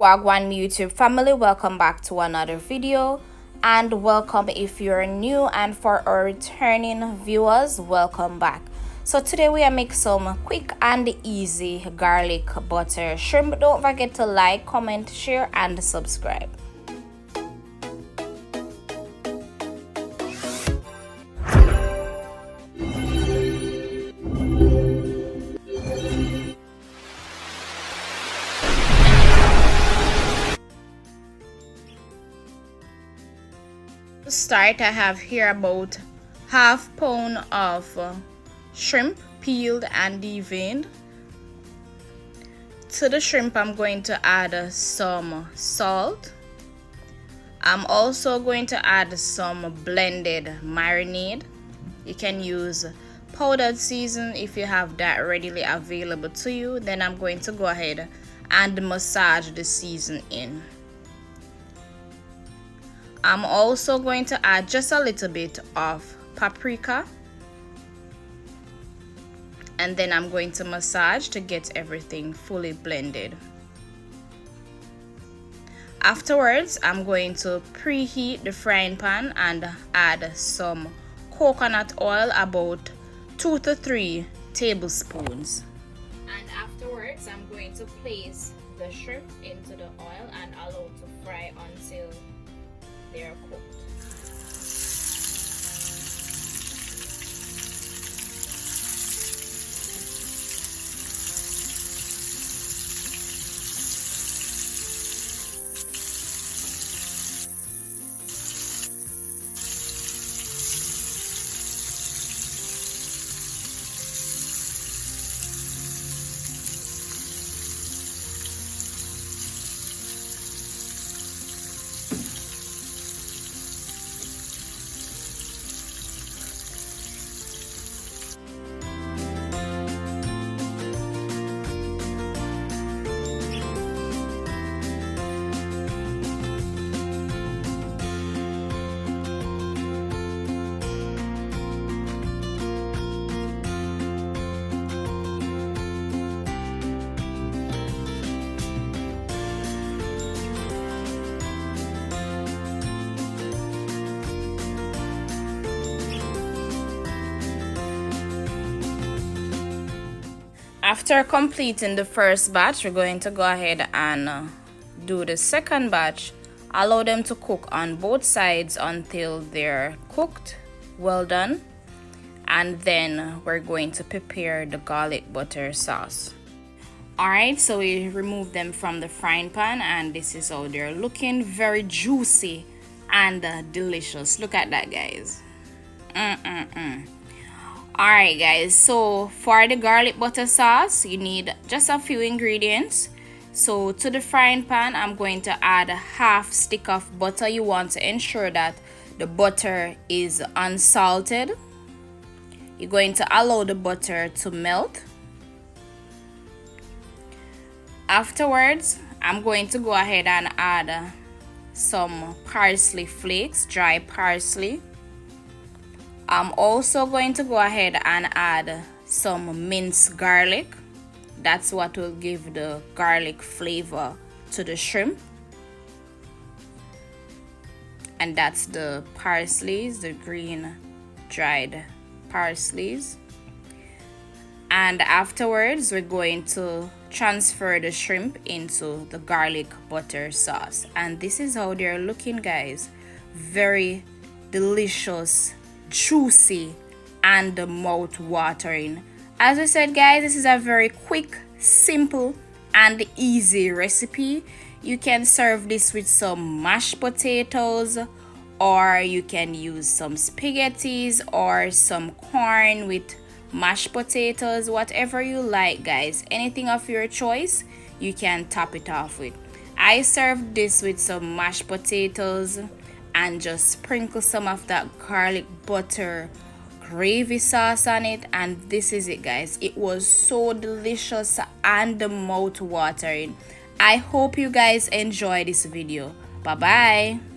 Wagwan YouTube family, welcome back to another video, and welcome if you're new, and for our returning viewers, welcome back. So today we are making some quick and easy garlic butter shrimp. Don't forget to like, comment, share and subscribe. To start, I have here about half pound of shrimp peeled and deveined. To the shrimp I'm going to add some salt. I'm also going to add some blended marinade. You can use powdered season if you have that readily available to you. Then I'm going to go ahead and massage the season in. I'm also going to add just a little bit of paprika, and then I'm going to massage to get everything fully blended. Afterwards, I'm going to preheat the frying pan and add some coconut oil, about 2 to 3 tablespoons. And afterwards, I'm going to place the shrimp into the oil and allow to fry until they are cooked. After completing the first batch, we're going to go ahead and do the second batch. Allow them to cook on both sides until they're cooked, well done. And then we're going to prepare the garlic butter sauce. Alright, so we remove them from the frying pan, and this is how they're looking. Very juicy and delicious. Look at that, guys. Alright guys, so for the garlic butter sauce, you need just a few ingredients. So to the frying pan, I'm going to add a half stick of butter. You want to ensure that the butter is unsalted. You're going to allow the butter to melt. Afterwards, I'm going to go ahead and add some parsley flakes, dry parsley. I'm also going to go ahead and add some minced garlic. That's what will give the garlic flavor to the shrimp. And that's the parsleys, the green dried parsleys. And afterwards, we're going to transfer the shrimp into the garlic butter sauce. And this is how they're looking, guys. Very delicious, juicy and mouth-watering. As I said, guys, this is a very quick, simple and easy recipe. You can serve this with some mashed potatoes, or you can use some spaghettis or some corn with mashed potatoes, whatever you like, guys. Anything of your choice, you can top it off with. I served this with some mashed potatoes and just sprinkle some of that garlic butter gravy sauce on it, and this is it, guys. It was so delicious and mouth watering. I hope you guys enjoy this video. Bye bye.